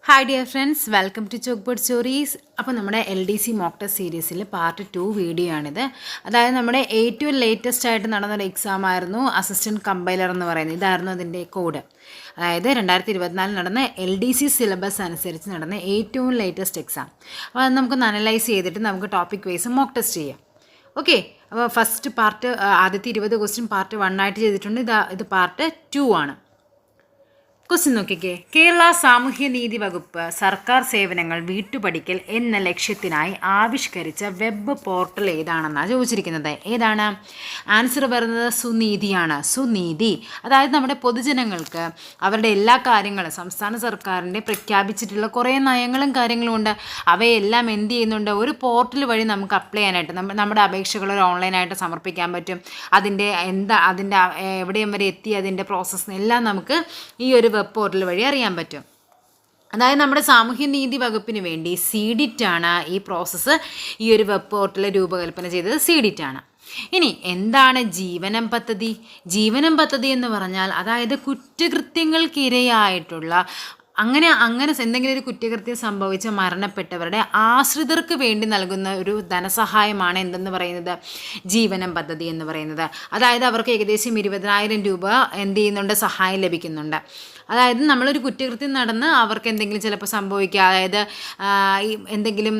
Hi dear friends, welcome to chalk board stories. അപ്പോൾ നമ്മുടെ LDC mock test സീരീസിൽ part 2 video ആണിത്. അതായത് നമ്മുടെ ഏറ്റവും ലേറ്റസ്റ്റ് ആയിട്ട് നടന്നൊരു എക്സാം ആയിരുന്നു അസിസ്റ്റൻറ്റ് കമ്പൈലർ എന്ന് പറയുന്നത്. ഇതായിരുന്നു അതിൻ്റെ കോഡ്. അതായത് 2024 നടന്ന LDC സിലബസ് അനുസരിച്ച് നടന്ന ഏറ്റവും ലേറ്റസ്റ്റ് എക്സാം. അപ്പോൾ അത് നമുക്കൊന്ന് അനലൈസ് ചെയ്തിട്ട് നമുക്ക് ടോപ്പിക് വൈസ് മോക്ക് ടെസ്റ്റ് ചെയ്യാം. ഓക്കെ, അപ്പോൾ ഫസ്റ്റ് പാർട്ട് ആദ്യത്തെ 20 ക്വസ്റ്റ്യൻ പാർട്ട് 1 ആയിട്ട് ചെയ്തിട്ടുണ്ട്. ഇത് പാർട്ട് 2 ആണ്. ക്വസ്റ്റ്യൻ നോക്കിക്കേ. കേരള സാമൂഹ്യനീതി വകുപ്പ് സർക്കാർ സേവനങ്ങൾ വീട്ടുപടിക്കൽ എന്ന ലക്ഷ്യത്തിനായി ആവിഷ്കരിച്ച വെബ് പോർട്ടൽ ഏതാണെന്നാണ് ചോദിച്ചിരിക്കുന്നത്. ഏതാണ്? ആൻസർ വരുന്നത് സുനീതിയാണ്. സുനീതി അതായത് നമ്മുടെ പൊതുജനങ്ങൾക്ക് അവരുടെ എല്ലാ കാര്യങ്ങളും സംസ്ഥാന സർക്കാരിൻ്റെ പ്രഖ്യാപിച്ചിട്ടുള്ള കുറേ നയങ്ങളും കാര്യങ്ങളും ഉണ്ട്. അവയെല്ലാം എന്ത് ചെയ്യുന്നുണ്ട്? ഒരു പോർട്ടൽ വഴി നമുക്ക് അപ്ലൈ ചെയ്യാനായിട്ട് നമ്മുടെ അപേക്ഷകൾ ഓൺലൈനായിട്ട് സമർപ്പിക്കാൻ പറ്റും. അതിൻ്റെ എവിടെയും വരെ എത്തി അതിൻ്റെ പ്രോസസ്സ് എല്ലാം നമുക്ക് ഈ ഒരു വെബ് പോർട്ടൽ വഴി അറിയാൻ പറ്റും. അതായത് നമ്മുടെ സാമൂഹ്യനീതി വകുപ്പിന് വേണ്ടി CDIT ആണ് ഈ പ്രോസസ്സ്, ഈ ഒരു വെബ് പോർട്ടൽ രൂപകൽപ്പന ചെയ്തത് CDIT ആണ്. ഇനി എന്താണ് ജീവനം പദ്ധതി? ജീവനം പദ്ധതി എന്ന് പറഞ്ഞാൽ അതായത് കുറ്റകൃത്യങ്ങൾക്കിരയായിട്ടുള്ള അങ്ങനെ എന്തെങ്കിലും ഒരു കുറ്റകൃത്യം സംഭവിച്ച് മരണപ്പെട്ടവരുടെ ആശ്രിതർക്ക് വേണ്ടി നൽകുന്ന ഒരു ധനസഹായമാണ് എന്തെന്ന് പറയുന്നത്? ജീവനം പദ്ധതി എന്ന് പറയുന്നത്. അതായത് അവർക്ക് ഏകദേശം 20,000 രൂപ എന്ത് ചെയ്യുന്നുണ്ട്? സഹായം ലഭിക്കുന്നുണ്ട്. അതായത് നമ്മളൊരു കുറ്റകൃത്യം നടന്ന് അവർക്ക് എന്തെങ്കിലും ചിലപ്പോൾ സംഭവിക്കുക, അതായത് എന്തെങ്കിലും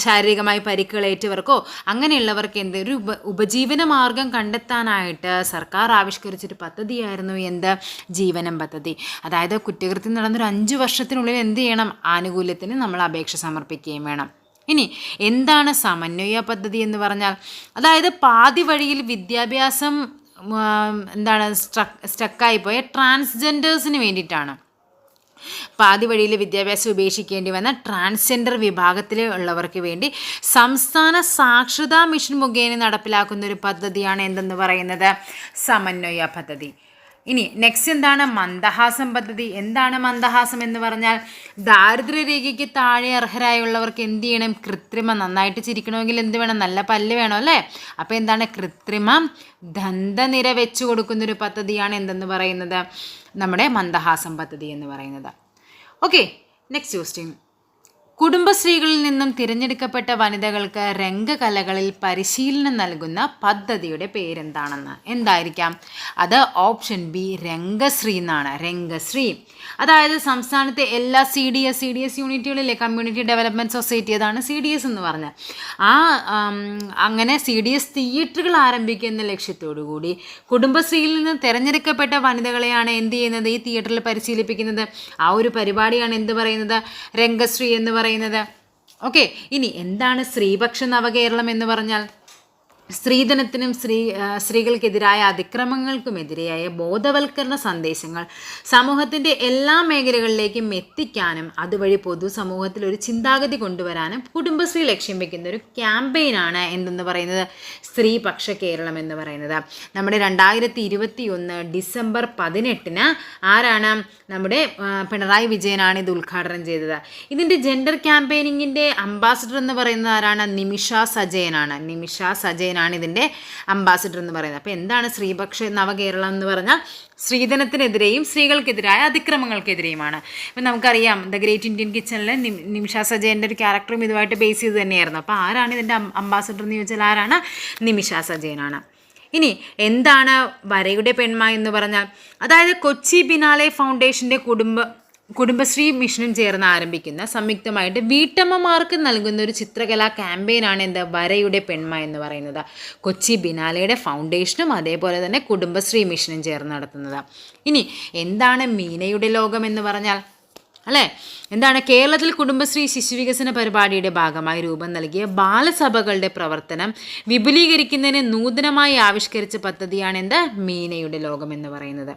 ശാരീരികമായി പരിക്കുകളേറ്റവർക്കോ അങ്ങനെയുള്ളവർക്ക് ഒരു ഉപജീവന മാർഗം കണ്ടെത്താനായിട്ട് സർക്കാർ ആവിഷ്കരിച്ചൊരു പദ്ധതിയായിരുന്നു എന്ത്? ജീവനം പദ്ധതി. അതായത് കുറ്റകൃത്യം നടന്നൊരു 5 വർഷത്തിനുള്ളിൽ എന്ത് ചെയ്യണം? ആനുകൂല്യത്തിന് നമ്മൾ അപേക്ഷ സമർപ്പിക്കുകയും വേണം. ഇനി എന്താണ് സമന്വയ പദ്ധതി എന്ന് പറഞ്ഞാൽ അതായത് പാതി വഴിയിൽ വിദ്യാഭ്യാസം സ്റ്റക്കായിപ്പോയ ട്രാൻസ്ജെൻഡേഴ്സിന് വേണ്ടിയിട്ടാണ്. പാതി വഴിയിൽ വിദ്യാഭ്യാസം ഉപേക്ഷിക്കേണ്ടി വന്ന ട്രാൻസ്ജെൻഡർ വിഭാഗത്തിൽ ഉള്ളവർക്ക് വേണ്ടി സംസ്ഥാന സാക്ഷരതാ മിഷൻ മുഖേന നടപ്പിലാക്കുന്ന ഒരു പദ്ധതിയാണ് എന്തെന്ന് പറയുന്നത്? സമന്വയ പദ്ധതി. ഇനി നെക്സ്റ്റ് എന്താണ്? മന്ദഹാസം പദ്ധതി. എന്താണ് മന്ദഹാസം എന്ന് പറഞ്ഞാൽ ദാരിദ്ര്യരേഖയ്ക്ക് താഴെ അർഹരായുള്ളവർക്ക് എന്ത് ചെയ്യണം? കൃത്രിമം. നന്നായിട്ട് ചിരിക്കണമെങ്കിൽ എന്ത് വേണം? നല്ല പല്ല് വേണം അല്ലേ? അപ്പോൾ എന്താണ്? കൃത്രിമം ദന്തനിര വെച്ചു കൊടുക്കുന്നൊരു പദ്ധതിയാണ് എന്തെന്ന് പറയുന്നത്? നമ്മുടെ മന്ദഹാസം പദ്ധതി എന്ന് പറയുന്നത്. Okay, next question. കുടുംബശ്രീകളിൽ നിന്നും തിരഞ്ഞെടുക്കപ്പെട്ട വനിതകൾക്ക് രംഗകലകളിൽ പരിശീലനം നൽകുന്ന പദ്ധതിയുടെ പേരെന്താണെന്ന്? എന്തായിരിക്കാം അത്? ഓപ്ഷൻ ബി രംഗശ്രീ എന്നാണ്. രംഗശ്രീ അതായത് സംസ്ഥാനത്തെ എല്ലാ CDS യൂണിറ്റുകളിലെ കമ്മ്യൂണിറ്റി ഡെവലപ്മെൻറ്റ് സൊസൈറ്റി, അതാണ് CDS എന്ന് പറഞ്ഞത്. അങ്ങനെ CDS തിയേറ്ററുകൾ ആരംഭിക്കുന്ന ലക്ഷ്യത്തോടു കൂടി കുടുംബശ്രീയിൽ നിന്ന് തിരഞ്ഞെടുക്കപ്പെട്ട വനിതകളെയാണ് എന്ത് ചെയ്യുന്നത്? ഈ തിയേറ്ററിൽ പരിശീലിപ്പിക്കുന്നത്. ആ ഒരു പരിപാടിയാണ് എന്ത് പറയുന്നത്? രംഗശ്രീ എന്ന് പറയുന്നത്. ഓക്കെ, ഇനി എന്താണ് സ്ത്രീപക്ഷ നവകേരളം എന്ന് പറഞ്ഞാൽ? സ്ത്രീധനത്തിനും സ്ത്രീകൾക്കെതിരായ അതിക്രമങ്ങൾക്കുമെതിരെയായ ബോധവൽക്കരണ സന്ദേശങ്ങൾ സമൂഹത്തിൻ്റെ എല്ലാ മേഖലകളിലേക്കും എത്തിക്കാനും അതുവഴി പൊതുസമൂഹത്തിൽ ഒരു ചിന്താഗതി കൊണ്ടുവരാനും കുടുംബശ്രീ ലക്ഷ്യം വെക്കുന്ന ഒരു ക്യാമ്പയിനാണ് എന്തെന്ന് പറയുന്നത്? സ്ത്രീപക്ഷ കേരളം എന്ന് പറയുന്നത്. നമ്മുടെ 2021 ഡിസംബർ 18 ആരാണ്? നമ്മുടെ പിണറായി വിജയനാണ് ഇത് ഉദ്ഘാടനം ചെയ്തത്. ഇതിൻ്റെ ജെൻഡർ ക്യാമ്പയിനിങ്ങിൻ്റെ അംബാസിഡർ എന്ന് പറയുന്നത് ആരാണ്? നിമിഷ സജയനാണ്. നിമിഷ സജയൻ ആണ് ഇതിൻ്റെ അംബാസിഡർ എന്ന് പറയുന്നത്. അപ്പോൾ എന്താണ് സ്ത്രീപക്ഷ നവകേരളം എന്ന് പറഞ്ഞാൽ? സ്ത്രീധനത്തിനെതിരെയും സ്ത്രീകൾക്കെതിരായ അതിക്രമങ്ങൾക്കെതിരെയുമാണ്. ഇപ്പം നമുക്കറിയാം ദ ഗ്രേറ്റ് ഇന്ത്യൻ കിച്ചണിൽ നിമിഷ സജയൻ്റെ ഒരു ക്യാരക്ടറും ഇതുമായിട്ട് ബേസ് ചെയ്ത് തന്നെയായിരുന്നു. അപ്പോൾ ആരാണ് ഇതിൻ്റെ അംബാസിഡർ എന്ന് ചോദിച്ചാൽ ആരാണ്? നിമിഷ സജയനാണ്. ഇനി എന്താണ് വരയുടെ പെൺമ എന്ന് പറഞ്ഞാൽ? അതായത് കൊച്ചി ബിനാലെ ഫൗണ്ടേഷൻ്റെ കുടുംബശ്രീ മിഷനും ചേർന്ന് ആരംഭിക്കുന്ന സംയുക്തമായിട്ട് വീട്ടമ്മമാർക്ക് നൽകുന്ന ഒരു ചിത്രകലാ ക്യാമ്പയിനാണ് എന്ത്? വരയുടെ പെൺമ എന്ന് പറയുന്നത്. കൊച്ചി ബിനാലയുടെ ഫൗണ്ടേഷനും അതേപോലെ തന്നെ കുടുംബശ്രീ മിഷനും ചേർന്ന് നടത്തുന്നത്. ഇനി എന്താണ് മീനയുടെ ലോകം എന്ന് പറഞ്ഞാൽ? അല്ലേ, എന്താണ്? കേരളത്തിൽ കുടുംബശ്രീ ശിശുവികസന പരിപാടിയുടെ ഭാഗമായി രൂപം നൽകിയ ബാലസഭകളുടെ പ്രവർത്തനം വിപുലീകരിക്കുന്നതിന് നൂതനമായി ആവിഷ്കരിച്ച പദ്ധതിയാണ് എന്ത്? മീനയുടെ ലോകം എന്ന് പറയുന്നത്.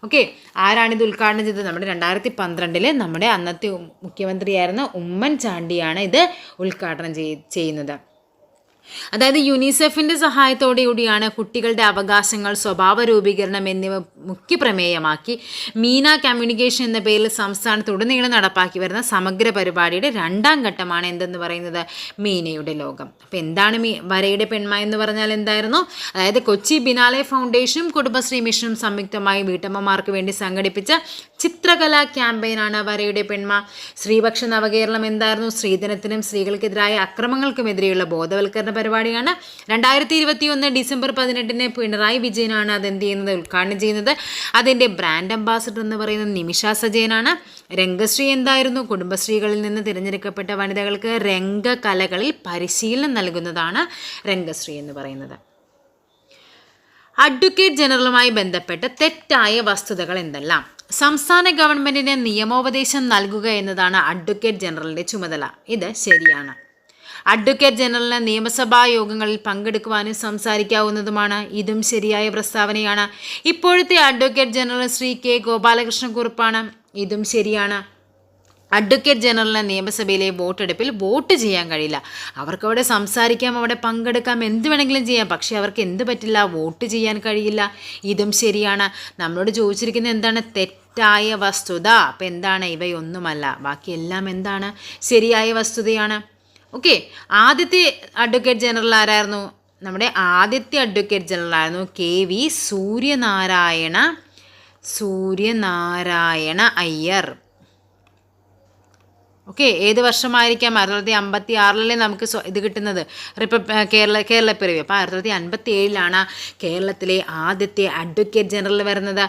ഓക്കെ, ആരാണിത് ഉദ്ഘാടനം ചെയ്തത്? നമ്മുടെ 2012 നമ്മുടെ അന്നത്തെ മുഖ്യമന്ത്രിയായിരുന്ന ഉമ്മൻചാണ്ടിയാണ് ഇത് ഉദ്ഘാടനം ചെയ്യുന്നത്. അതായത് യുനിസെഫിൻ്റെ സഹായത്തോടു കൂടിയാണ് കുട്ടികളുടെ അവകാശങ്ങൾ, സ്വഭാവ രൂപീകരണം എന്നിവ മുഖ്യ പ്രമേയമാക്കി മീന കമ്മ്യൂണിക്കേഷൻ എന്ന പേരിൽ സംസ്ഥാനത്തുടനീളം നടപ്പാക്കി വരുന്ന സമഗ്ര പരിപാടിയുടെ 2ാം ഘട്ടമാണ് എന്തെന്ന് പറയുന്നത്? മീനയുടെ ലോകം. അപ്പോൾ എന്താണ് വരയുടെ പെൺമ എന്ന് പറഞ്ഞാൽ എന്തായിരുന്നു? അതായത് കൊച്ചി ബിനാലെ ഫൗണ്ടേഷനും കുടുംബശ്രീ മിഷനും സംയുക്തമായി വീട്ടമ്മമാർക്ക് വേണ്ടി സംഘടിപ്പിച്ച ചിത്രകലാ ക്യാമ്പയിനാണ് വരയുടെ പെൺമ. സ്ത്രീപക്ഷ നവകേരളം എന്തായിരുന്നു? സ്ത്രീധനത്തിനും സ്ത്രീകൾക്കെതിരായ അക്രമങ്ങൾക്കുമെതിരെയുള്ള ബോധവൽക്കരണ പരിപാടിയാണ്. 2021 ഡിസംബർ 18 പിണറായി വിജയനാണ് അതെന്ത് ചെയ്യുന്നത്, ഉദ്ഘാടനം ചെയ്യുന്നത്. അതിൻ്റെ ബ്രാൻഡ് അംബാസിഡർ എന്ന് പറയുന്നത് നിമിഷ സജയനാണ്. രംഗശ്രീ എന്തായിരുന്നു? കുടുംബശ്രീകളിൽ നിന്ന് തിരഞ്ഞെടുക്കപ്പെട്ട വനിതകൾക്ക് രംഗകലകളിൽ പരിശീലനം നൽകുന്നതാണ് രംഗശ്രീ എന്ന് പറയുന്നത്. അഡ്വക്കേറ്റ് ജനറലുമായി ബന്ധപ്പെട്ട് തെറ്റായ വസ്തുതകൾ എന്തെല്ലാം? സംസ്ഥാന ഗവൺമെന്റിന് നിയമോപദേശം നൽകുക എന്നതാണ് അഡ്വക്കേറ്റ് ജനറലിന്റെ ചുമതല. ഇത് ശരിയാണ്. അഡ്വക്കേറ്റ് ജനറലിന് നിയമസഭാ യോഗങ്ങളിൽ പങ്കെടുക്കുവാനും സംസാരിക്കാവുന്നതുമാണ്. ഇതും ശരിയായ പ്രസ്താവനയാണ്. ഇപ്പോഴത്തെ അഡ്വക്കേറ്റ് ജനറൽ ശ്രീ കെ ഗോപാലകൃഷ്ണക്കുറുപ്പാണ്. ഇതും ശരിയാണ്. അഡ്വക്കേറ്റ് ജനറലിന് നിയമസഭയിലെ വോട്ടെടുപ്പിൽ വോട്ട് ചെയ്യാൻ കഴിയില്ല. അവർക്കവിടെ സംസാരിക്കാം, അവിടെ പങ്കെടുക്കാം, എന്ത് വേണമെങ്കിലും ചെയ്യാം. പക്ഷേ അവർക്ക് എന്ത് പറ്റില്ല? വോട്ട് ചെയ്യാൻ കഴിയില്ല. ഇതും ശരിയാണ്. നമ്മളോട് ചോദിച്ചിരിക്കുന്നത് എന്താണ്? തെറ്റായ വസ്തുത. അപ്പം എന്താണ്? ഇവയൊന്നുമല്ല. ബാക്കിയെല്ലാം എന്താണ്? ശരിയായ വസ്തുതയാണ്. ഓക്കെ, ആദ്യത്തെ അഡ്വക്കേറ്റ് ജനറൽ ആരായിരുന്നു? നമ്മുടെ ആദ്യത്തെ അഡ്വക്കേറ്റ് ജനറൽ ആയിരുന്നു KV സൂര്യനാരായണ അയ്യർ. ഓക്കെ, ഏത് വർഷമായിരിക്കാം? 1956 നമുക്ക് ഇത് കിട്ടുന്നത്, കേരളപ്പിറവി. അപ്പോൾ 1957 കേരളത്തിലെ ആദ്യത്തെ അഡ്വക്കേറ്റ് ജനറൽ വരുന്നത്.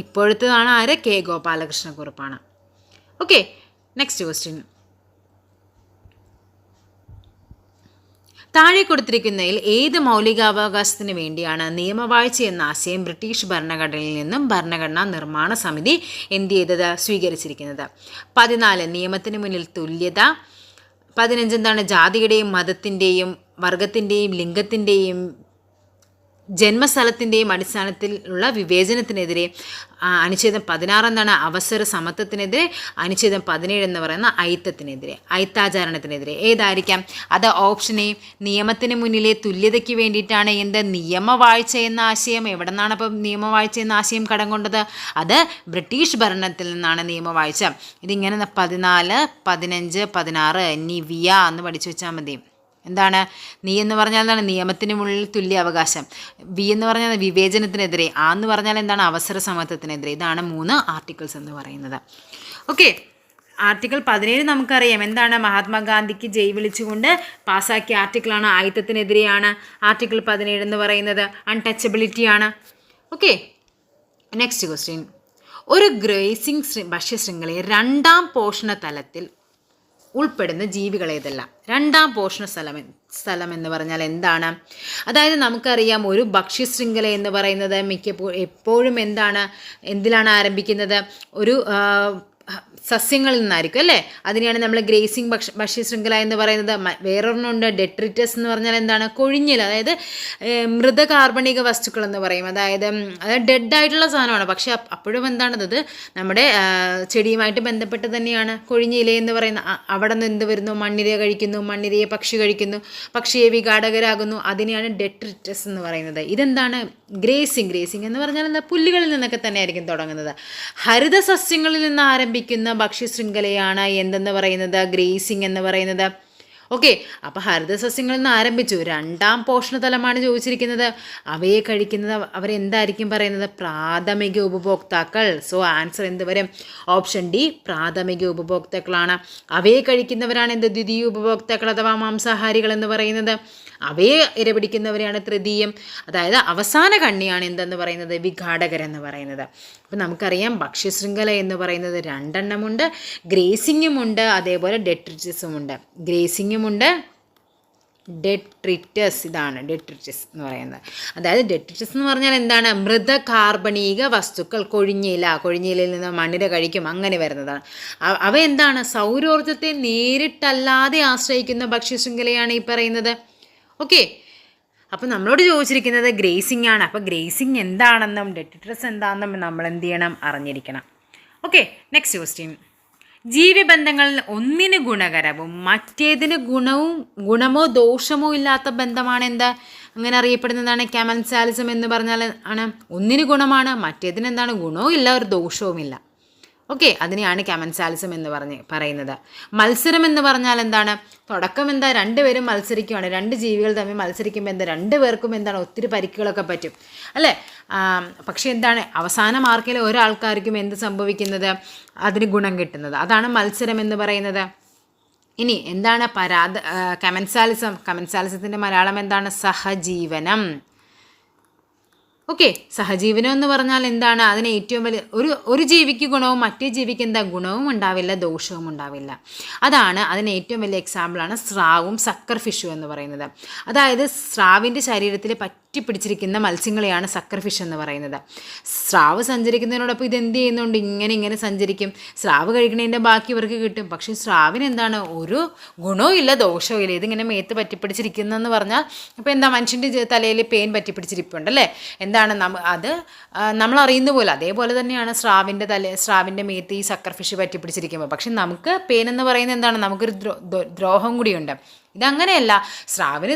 ഇപ്പോഴത്തേതാണ് ആര്? കെ ഗോപാലകൃഷ്ണക്കുറുപ്പാണ്. Okay, next question. താഴെ കൊടുത്തിരിക്കുന്നതിൽ ഏത് മൗലികാവകാശത്തിന് വേണ്ടിയാണ് നിയമവാഴ്ച എന്ന ആശയം ബ്രിട്ടീഷ് ഭരണഘടനയിൽ നിന്നും ഭരണഘടനാ നിർമ്മാണ സമിതി എന്ത് ചെയ്തത്? സ്വീകരിച്ചിരിക്കുന്നത്? 14 നിയമത്തിന് മുന്നിൽ തുല്യത. 15 എന്താണ്? ജാതിയുടെയും മതത്തിൻ്റെയും വർഗത്തിൻ്റെയും ലിംഗത്തിൻ്റെയും ജന്മസ്ഥലത്തിൻ്റെയും അടിസ്ഥാനത്തിലുള്ള വിവേചനത്തിനെതിരെ. അനുച്ഛേദം 16 എന്താണ്? അവസര സമത്വത്തിനെതിരെ. അനുച്ഛേദം 17 എന്ന് പറയുന്ന അയിത്താചാരണത്തിനെതിരെ. ഏതായിരിക്കാം? അത് ഓപ്ഷൻ എ, നിയമത്തിന് മുന്നിലെ തുല്യതയ്ക്ക് വേണ്ടിയിട്ടാണ്. എന്ത്? നിയമവാഴ്ച എന്ന ആശയം. എവിടെ നിന്നാണ് അപ്പം നിയമവാഴ്ച എന്ന ആശയം കടം കൊണ്ടത്? അത് ബ്രിട്ടീഷ് ഭരണത്തിൽ നിന്നാണ് നിയമവാഴ്ച. ഇതിങ്ങനെ 14, 15, 16 നിവിയ എന്ന് പഠിച്ചു വെച്ചാൽ മതി. എന്താണ്? നീ എന്ന് പറഞ്ഞാൽ എന്താണ്? നിയമത്തിന് മുന്നിൽ തുല്യ അവകാശം. വി എന്ന് പറഞ്ഞാൽ വിവേചനത്തിനെതിരെ. ആ എന്ന് പറഞ്ഞാൽ എന്താണ്? അവസര സമത്വത്തിനെതിരെ. ഇതാണ് 3 ആർട്ടിക്കിൾസ് എന്ന് പറയുന്നത്. ഓക്കെ, ആർട്ടിക്കിൾ 17 നമുക്കറിയാം എന്താണ്? മഹാത്മാഗാന്ധിക്ക് ജയ് വിളിച്ചുകൊണ്ട് പാസ്സാക്കിയ ആർട്ടിക്കിളാണ്. ആയുധത്തിനെതിരെയാണ് ആർട്ടിക്കിൾ 17 എന്ന് പറയുന്നത്. അൺടച്ചബിലിറ്റിയാണ്. Okay, next question. ഒരു ഗ്രേസിംഗ് ഭക്ഷ്യശൃംഖലയെ 2ാം പോഷണ തലത്തിൽ ഉൾപ്പെടുന്ന ജീവികൾ ഏതെല്ലാം? 2ാം പോഷണ സ്ഥലം എന്ന് പറഞ്ഞാൽ എന്താണ്? അതായത് നമുക്കറിയാം ഒരു ഭക്ഷ്യശൃംഖല എന്ന് പറയുന്നത് എപ്പോഴും എന്തിലാണ് ആരംഭിക്കുന്നത്? ഒരു സസ്യങ്ങളിൽ നിന്നായിരിക്കും അല്ലേ? അതിനെയാണ് നമ്മൾ ഗ്രേസിംഗ് ഭക്ഷ്യശൃംഖല എന്ന് പറയുന്നത്. വേറൊരെണ്ണമുണ്ട് ഡെട്രിറ്റസ് എന്ന് പറഞ്ഞാൽ എന്താണ്? കൊഴിഞ്ഞിൽ, അതായത് മൃത കാർബണിക വസ്തുക്കൾ എന്ന് പറയും. അതായത് ഡെഡ് ആയിട്ടുള്ള സാധനമാണ്, പക്ഷെ അപ്പോഴും എന്താണത്? നമ്മുടെ ചെടിയുമായിട്ട് ബന്ധപ്പെട്ട് തന്നെയാണ്. കൊഴിഞ്ഞില എന്ന് പറയുന്ന അവിടെ നിന്ന് എന്ത് വരുന്നു? മണ്ണിര കഴിക്കുന്നു, മണ്ണിരയെ പക്ഷി കഴിക്കുന്നു, പക്ഷിയെ വിഘാടകരാകുന്നു. അതിനെയാണ് ഡെട്രിറ്റസ് എന്ന് പറയുന്നത്. ഇതെന്താണ്? ഗ്രേസിംഗ് എന്ന് പറഞ്ഞാൽ എന്താ? പുല്ലുകളിൽ നിന്നൊക്കെ തന്നെ ആയിരിക്കും തുടങ്ങുന്നത്. ഹരിത സസ്യങ്ങളിൽ നിന്ന് ആരംഭിക്കുന്ന ഭക്ഷ്യശൃംഖലയാണ് എന്തെന്ന് പറയുന്നത്? ഗ്രേസിംഗ് എന്ന് പറയുന്നത്. ഓക്കെ, അപ്പോൾ ഹരിതസസ്യങ്ങളിൽ നിന്ന് ആരംഭിച്ചു. 2ാം പോഷണതലമാണ് ചോദിച്ചിരിക്കുന്നത്. അവയെ കഴിക്കുന്നത് അവരെന്തായിരിക്കും പറയുന്നത്? പ്രാഥമിക ഉപഭോക്താക്കൾ. സോ ആൻസർ എന്ത് വരും? ഓപ്ഷൻ ഡി, പ്രാഥമിക ഉപഭോക്താക്കളാണ്. അവയെ കഴിക്കുന്നവരാണ് എന്ത്? ദ്വിതീയ ഉപഭോക്താക്കൾ അഥവാ മാംസാഹാരികൾ എന്ന് പറയുന്നത്. അവയെ ഇരപിടിക്കുന്നവരെയാണ് തൃതീയം, അതായത് അവസാന കണ്ണിയാണ് എന്തെന്ന് പറയുന്നത്? വിഘാടകരെന്ന് പറയുന്നത്. അപ്പം നമുക്കറിയാം ഭക്ഷ്യശൃംഖല എന്ന് പറയുന്നത് 2 എണ്ണമുണ്ട്. ഗ്രേസിങ്ങുമുണ്ട്, അതേപോലെ ഡെട്രിറ്റസുമുണ്ട്. ഗ്രേസിങ്ങുമുണ്ട്, ഡെട്രിറ്റസ്. ഇതാണ് ഡെട്രിറ്റസ് എന്ന് പറയുന്നത്. അതായത് ഡെട്രിറ്റസ് എന്ന് പറഞ്ഞാൽ എന്താണ്? മൃത കാർബണീക വസ്തുക്കൾ. കൊഴിഞ്ഞിലയിൽ നിന്ന് മണ്ണിര കഴിക്കും, അങ്ങനെ വരുന്നതാണ്. അവ എന്താണ്? സൗരോർജ്ജത്തെ നേരിട്ടല്ലാതെ ആശ്രയിക്കുന്ന ഭക്ഷ്യശൃംഖലയാണ് ഈ പറയുന്നത്. ഓക്കെ, അപ്പോൾ നമ്മളോട് ചോദിച്ചിരിക്കുന്നത് ഗ്രേസിംഗ് ആണ്. അപ്പോൾ ഗ്രേസിംഗ് എന്താണെന്നും ഡെട്രിറ്റസ് എന്താണെന്നും നമ്മൾ എന്ത് ചെയ്യണം? അറിഞ്ഞിരിക്കണം. Okay, next question. ജീവിബന്ധങ്ങളിൽ ഒന്നിന് ഗുണകരവും മറ്റേതിന് ഗുണമോ ദോഷമോ ഇല്ലാത്ത ബന്ധമാണ് എന്താ? അങ്ങനെ അറിയപ്പെടുന്നതാണ് കമൻസാലിസം എന്ന് പറഞ്ഞാൽ ആണ്. ഒന്നിന് ഗുണമാണ്, മറ്റേതിന് എന്താണ്? ഗുണവും ഇല്ല, ഒരു ദോഷവുമില്ല. ഓക്കെ, അതിനെയാണ് കമൻസാലിസം എന്ന് പറയുന്നത്. മത്സരം എന്ന് പറഞ്ഞാൽ എന്താണ്? തുടക്കം എന്താ, രണ്ടുപേരും മത്സരിക്കുകയാണ്. രണ്ട് ജീവികൾ തമ്മിൽ മത്സരിക്കുമ്പോൾ എന്താ, രണ്ടുപേർക്കും എന്താണ്, ഒത്തിരി പരിക്കുകളൊക്കെ പറ്റും അല്ലേ? പക്ഷെ എന്താണ്, അവസാനം ആർക്കെങ്കിലും ഒരാൾക്കാർക്കും എന്ത് സംഭവിക്കുന്നത്, അതിന് ഗുണം കിട്ടുന്നത്. അതാണ് മത്സരം എന്ന് പറയുന്നത്. ഇനി എന്താണ് കമൻസാലിസം? കമൻസാലിസത്തിൻ്റെ മലയാളം എന്താണ്? സഹജീവനം. ഓക്കെ, സഹജീവനം എന്ന് പറഞ്ഞാൽ എന്താണ്? അതിന് ഏറ്റവും വലിയ ഒരു ജീവിക്ക് ഗുണവും മറ്റേ ജീവിക്ക് എന്താ, ഗുണവും ഉണ്ടാവില്ല, ദോഷവും ഉണ്ടാവില്ല. അതാണ് അതിന് ഏറ്റവും വലിയ എക്സാമ്പിളാണ് സ്രാവും സക്കർ ഫിഷും എന്ന് പറയുന്നത്. അതായത് സ്രാവിൻ്റെ ശരീരത്തിൽ പറ്റിപ്പിടിച്ചിരിക്കുന്ന മത്സ്യങ്ങളെയാണ് സക്കർ ഫിഷ് എന്ന് പറയുന്നത്. സ്രാവ് സഞ്ചരിക്കുന്നതിനോടൊപ്പം ഇത് എന്ത് ചെയ്യുന്നുണ്ട്, ഇങ്ങനെ സഞ്ചരിക്കും. സ്രാവ് കഴിക്കുന്നതിൻ്റെ ബാക്കി ഇവർക്ക് കിട്ടും. പക്ഷേ സ്രാവിന് എന്താണ്, ഒരു ഗുണവും ഇല്ല, ദോഷവും ഇല്ല. ഇതിങ്ങനെ മേത്ത് പറ്റിപ്പിടിച്ചിരിക്കുന്നതെന്ന് പറഞ്ഞാൽ ഇപ്പോൾ എന്താ, മനുഷ്യൻ്റെ തലയിൽ പെയിൻ പറ്റിപ്പിടിച്ചിരിപ്പുണ്ടല്ലേ, എന്താണ് അത് നമ്മൾ അറിയുന്ന പോലെ അതേപോലെ തന്നെയാണ് സ്രാവിൻ്റെ മേത്ത് ഈ സക്കർ ഫിഷ് പറ്റിപ്പിടിച്ചിരിക്കുമ്പോൾ. പക്ഷെ നമുക്ക് പെയിൻ എന്ന് പറയുന്നത് എന്താണ്, നമുക്കൊരു ദ്രോഹം കൂടിയുണ്ട്. ഇതങ്ങനെയല്ല, സ്രാവിന്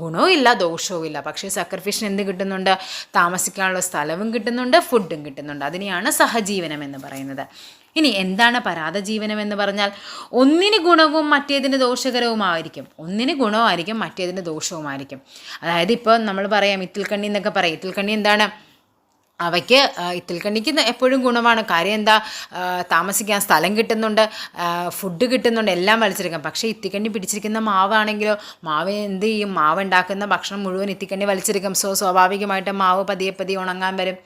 ഗുണവും ഇല്ല, ദോഷവും ഇല്ല. പക്ഷേ സക്കർ ഫിഷിന് എന്ത് കിട്ടുന്നുണ്ട്, താമസിക്കാനുള്ള സ്ഥലവും കിട്ടുന്നുണ്ട്, ഫുഡും കിട്ടുന്നുണ്ട്. അതിനെയാണ് സഹജീവനം എന്ന് പറയുന്നത്. ഇനി എന്താണ് പരാദജീവനം എന്ന് പറഞ്ഞാൽ, ഒന്നിന് ഗുണവും മറ്റേതിന് ദോഷകരവുമായിരിക്കും. ഒന്നിന് ഗുണവുമായിരിക്കും, മറ്റേതിന് ദോഷവുമായിരിക്കും. അതായത് ഇപ്പോൾ നമ്മൾ പറയാം ഇത്തിൽക്കണ്ണി എന്നൊക്കെ പറയും. ഇത്തിൽക്കണ്ണി എന്താണ്, അവയ്ക്ക് ഇത്തിൽക്കണ്ണിക്ക് എപ്പോഴും ഗുണമാണ്. കാര്യം എന്താ, താമസിക്കാൻ സ്ഥലം കിട്ടുന്നുണ്ട്, ഫുഡ് കിട്ടുന്നുണ്ട്, എല്ലാം വലിച്ചെടുക്കാം. പക്ഷേ ഇത്തിക്കണ്ണി പിടിച്ചിരിക്കുന്ന മാവാണെങ്കിലോ, മാവ് എന്ത് ചെയ്യും, മാവ് ഉണ്ടാക്കുന്ന ഭക്ഷണം മുഴുവൻ ഇത്തിക്കണ്ണി വലിച്ചെടുക്കും. സ്വാഭാവികമായിട്ട് മാവ് പതിയെ ഉണങ്ങാൻ വരും.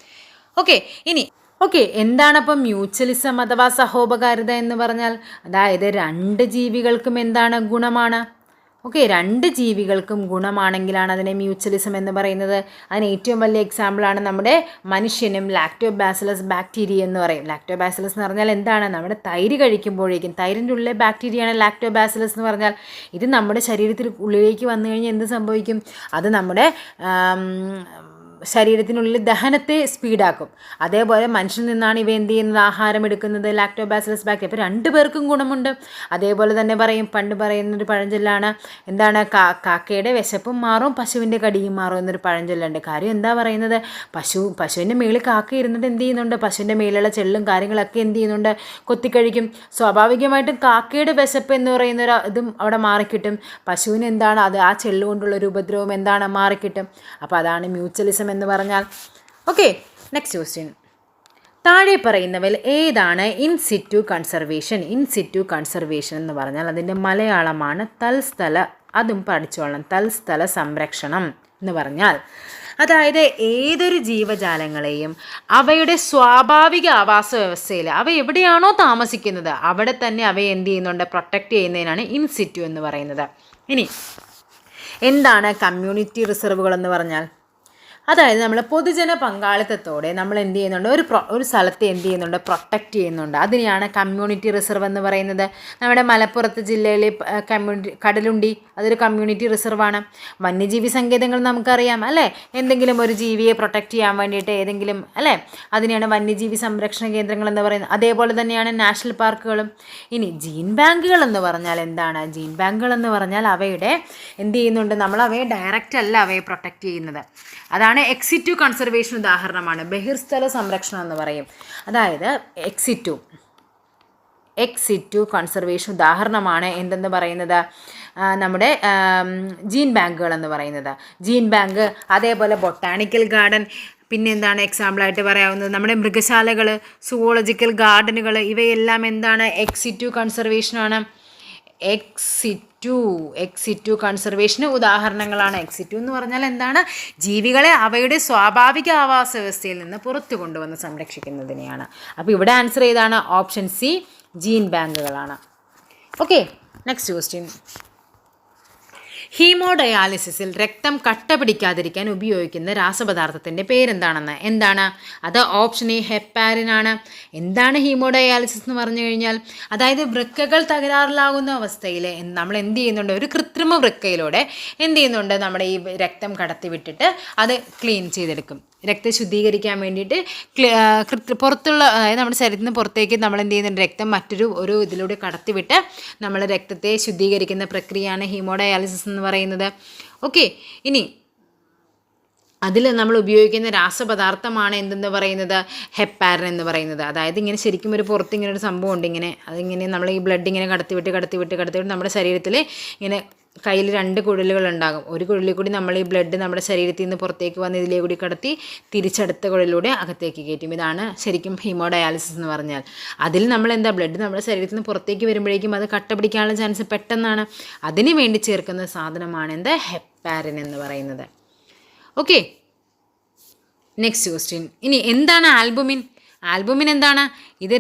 ഓക്കെ, എന്താണപ്പം മ്യൂച്വലിസം അഥവാ സഹോപകാരിത എന്ന് പറഞ്ഞാൽ? അതായത് രണ്ട് ജീവികൾക്കും എന്താണ്, ഗുണമാണ്. ഓക്കെ, രണ്ട് ജീവികൾക്കും ഗുണമാണെങ്കിലാണ് അതിനെ മ്യൂച്വലിസം എന്ന് പറയുന്നത്. അതിന് ഏറ്റവും വലിയ എക്സാമ്പിളാണ് നമ്മുടെ മനുഷ്യനും ലാക്ടോബാസിലസ് ബാക്ടീരിയ എന്ന് പറയും. ലാക്ടോബാസിലസ് എന്ന് പറഞ്ഞാൽ എന്താണ്, നമ്മുടെ തൈര് കഴിക്കുമ്പോഴേക്കും, തൈരിൻ്റെ ഉള്ളിലെ ബാക്ടീരിയയാണ് ലാക്ടോബാസിലസ് എന്ന് പറഞ്ഞാൽ. ഇത് നമ്മുടെ ശരീരത്തിൽ ഉള്ളിലേക്ക് വന്നു കഴിഞ്ഞാൽ എന്ത് സംഭവിക്കും, അത് നമ്മുടെ ശരീരത്തിനുള്ളിൽ ദഹനത്തെ സ്പീഡാക്കും. അതേപോലെ മനുഷ്യനിൽ നിന്നാണ് ഇവ എന്ത് ചെയ്യുന്നത്, ആഹാരം എടുക്കുന്നത്, ലാക്ടോബാസിലസ് ബാക്ടീരിയ. അപ്പോൾ രണ്ടു പേർക്കും ഗുണമുണ്ട്. അതേപോലെ തന്നെ പണ്ട് പറയുന്നൊരു പഴഞ്ചൊല്ലാണ്, എന്താണ്, കാക്കയുടെ വിശപ്പും മാറും പശുവിൻ്റെ കടിയും മാറും എന്നൊരു പഴഞ്ചൊല്ലുണ്ട്. കാര്യം എന്താ പറയുന്നത്, പശുവിൻ്റെ മേളിൽ കാക്ക ഇരുന്നിട്ട് എന്ത് ചെയ്യുന്നുണ്ട്, പശുവിൻ്റെ മേലുള്ള ചെള്ളും കാര്യങ്ങളൊക്കെ എന്ത് ചെയ്യുന്നുണ്ട്, കൊത്തിക്കഴിക്കും. സ്വാഭാവികമായിട്ടും കാക്കയുടെ വിശപ്പ് എന്ന് പറയുന്ന ഇതും അവിടെ മാറിക്കിട്ടും. പശുവിന് എന്താണ്, അത് ആ ചെള്ളുകൊണ്ടുള്ളൊരു ഉപദ്രവം എന്താണ്, മാറിക്കിട്ടും. അപ്പോൾ അതാണ് മ്യൂച്വലിസം എന്ന് പറഞ്ഞാൽ. Okay, next question. താഴെ പറയുന്നവയിൽ ഏതാണ് ഇൻസിറ്റു കൺസർവേഷൻ? ഇൻസിറ്റു കൺസർവേഷൻ എന്ന് പറഞ്ഞാൽ അതിൻ്റെ മലയാളമാണ് തൽസ്ഥല, അതും പഠിച്ചോളണം. തൽസ്ഥല സംരക്ഷണം എന്ന് പറഞ്ഞാൽ അതായത് ഏതൊരു ജീവജാലങ്ങളെയും അവയുടെ സ്വാഭാവിക ആവാസ വ്യവസ്ഥയിൽ അവ എവിടെയാണോ താമസിക്കുന്നത് അവിടെ തന്നെ അവയെ എന്ത് ചെയ്യുന്നുണ്ട്, പ്രൊട്ടക്റ്റ് ചെയ്യുന്നതിനാണ് ഇൻസിറ്റു എന്ന് പറയുന്നത്. ഇനി എന്താണ് കമ്മ്യൂണിറ്റി റിസർവുകൾ എന്ന് പറഞ്ഞാൽ? അതായത് നമ്മൾ പൊതുജന പങ്കാളിത്തത്തോടെ നമ്മൾ എന്ത് ചെയ്യുന്നുണ്ട്, ഒരു സ്ഥലത്തെ എന്ത് ചെയ്യുന്നുണ്ട്, പ്രൊട്ടക്റ്റ് ചെയ്യുന്നുണ്ട്. അതിനെയാണ് കമ്മ്യൂണിറ്റി റിസർവ് എന്ന് പറയുന്നത്. നമ്മുടെ മലപ്പുറത്ത് ജില്ലയിലെ കടലുണ്ടി, അതൊരു കമ്മ്യൂണിറ്റി റിസർവാണ്. വന്യജീവി സങ്കേതങ്ങൾ നമുക്കറിയാം അല്ലേ, എന്തെങ്കിലും ഒരു ജീവിയെ പ്രൊട്ടക്റ്റ് ചെയ്യാൻ വേണ്ടിയിട്ട് ഏതെങ്കിലും അല്ലേ, അതിനെയാണ് വന്യജീവി സംരക്ഷണ കേന്ദ്രങ്ങൾ എന്ന് പറയുന്നത്. അതേപോലെ തന്നെയാണ് നാഷണൽ പാർക്കുകളും. ഇനി ജീൻ ബാങ്കുകൾ എന്ന് പറഞ്ഞാൽ എന്താണ്? ജീൻ ബാങ്കുകൾ എന്ന് പറഞ്ഞാൽ അവയുടെ എന്ത് ചെയ്യുന്നുണ്ട്, നമ്മൾ അവയെ ഡയറക്റ്റ് അല്ല അവയെ പ്രൊട്ടക്റ്റ് ചെയ്യുന്നത്. അതാണ് എക്സിറ്റു കൺസർവേഷൻ ഉദാഹരണമാണ്. ബഹിർസ്ഥല സംരക്ഷണം എന്ന് പറയും. അതായത് എക്സിറ്റു കൺസർവേഷൻ ഉദാഹരണമാണ് എന്തെന്ന് പറയുന്നത്, നമ്മുടെ ജീൻ ബാങ്കുകൾ എന്ന് പറയുന്നത്. ജീൻ ബാങ്ക്, അതേപോലെ ബൊട്ടാണിക്കൽ ഗാർഡൻ, പിന്നെ എന്താണ് എക്സാമ്പിളായിട്ട് പറയാവുന്നത്, നമ്മുടെ മൃഗശാലകൾ, സുവോളജിക്കൽ ഗാർഡനുകൾ, ഇവയെല്ലാം എന്താണ്, എക്സിറ്റു കൺസർവേഷനാണ്. എക്സിറ്റു കൺസർവേഷന് ഉദാഹരണങ്ങളാണ്. എക്സിറ്റു എന്ന് പറഞ്ഞാൽ എന്താണ്, ജീവികളെ അവയുടെ സ്വാഭാവിക ആവാസ വ്യവസ്ഥയിൽ നിന്ന് പുറത്തു കൊണ്ടുവന്ന് സംരക്ഷിക്കുന്നതിനെയാണ്. അപ്പോൾ ഇവിടെ ആൻസർ ഏതാണ്? ഓപ്ഷൻ സി, ജീൻ ബാങ്കുകളാണ്. Okay, next question. ഹീമോഡയാലിസിസിൽ രക്തം കട്ട പിടിക്കാതിരിക്കാൻ ഉപയോഗിക്കുന്ന രാസപദാർത്ഥത്തിൻ്റെ പേരെന്താണെന്ന്? എന്താണ് അത്? ഓപ്ഷൻ എ, ഹെപ്പാരിനാണ്. എന്താണ് ഹീമോഡയാലിസിസ് എന്ന് പറഞ്ഞു കഴിഞ്ഞാൽ, അതായത് വൃക്കകൾ തകരാറിലാകുന്ന അവസ്ഥയിൽ നമ്മൾ എന്ത് ചെയ്യുന്നുണ്ട്, ഒരു കൃത്രിമ വൃക്കയിലൂടെ എന്ത് ചെയ്യുന്നുണ്ട്, നമ്മുടെ ഈ രക്തം കടത്തി വിട്ടിട്ട് അത് ക്ലീൻ ചെയ്തെടുക്കും. രക്തം ശുദ്ധീകരിക്കാൻ വേണ്ടിയിട്ട് പുറത്തുള്ള, അതായത് നമ്മുടെ ശരീരത്തിൽ നിന്ന് പുറത്തേക്ക് നമ്മൾ എന്ത് ചെയ്യുന്നുണ്ട്, രക്തം മറ്റൊരു ഇതിലൂടെ കടത്തിവിട്ട് നമ്മൾ രക്തത്തെ ശുദ്ധീകരിക്കുന്ന പ്രക്രിയയാണ് ഹീമോഡയാലിസിസ് എന്ന് പറയുന്നത്. ഓക്കെ, ഇനി അതിൽ നമ്മൾ ഉപയോഗിക്കുന്ന രാസപദാർത്ഥമാണ് എന്തെന്ന് പറയുന്നത്, ഹെപ്പാരിൻ എന്ന് പറയുന്നത്. അതായത് ഇങ്ങനെ ശരിക്കും ഒരു പുറത്ത് ഇങ്ങനെ ഒരു സംഭവം ഉണ്ട്, ഇങ്ങനെ അതിങ്ങനെ നമ്മൾ ഈ ബ്ലഡ് ഇങ്ങനെ കടത്തിവിട്ട് നമ്മുടെ ശരീരത്തിൽ ഇങ്ങനെ കയ്യിൽ 2 കുഴലുകൾ ഉണ്ടാകും. ഒരു കുഴലിൽ കൂടി നമ്മൾ ഈ ബ്ലഡ് നമ്മുടെ ശരീരത്തിൽ നിന്ന് പുറത്തേക്ക് വന്ന് ഇതിലേ കൂടി കടത്തി തിരിച്ചടുത്ത കുഴലിലൂടെ അകത്തേക്ക് കയറ്റും. ഇതാണ് ശരിക്കും ഹീമോഡയാലിസിസ് എന്ന് പറഞ്ഞാൽ. അതിൽ നമ്മൾ എന്താ, ബ്ലഡ് നമ്മുടെ ശരീരത്തിൽ നിന്ന് പുറത്തേക്ക് വരുമ്പോഴേക്കും അത് കട്ട പിടിക്കാനുള്ള ചാൻസ് പെട്ടെന്നാണ്. അതിന് വേണ്ടി ചേർക്കുന്ന സാധനമാണ് എന്ത്, ഹെപ്പാരിൻ എന്ന് പറയുന്നത്. Okay, next question. ഇനി എന്താണ് ആൽബുമിൻ? ആൽബുമിൻ എന്താണ്? ഇത്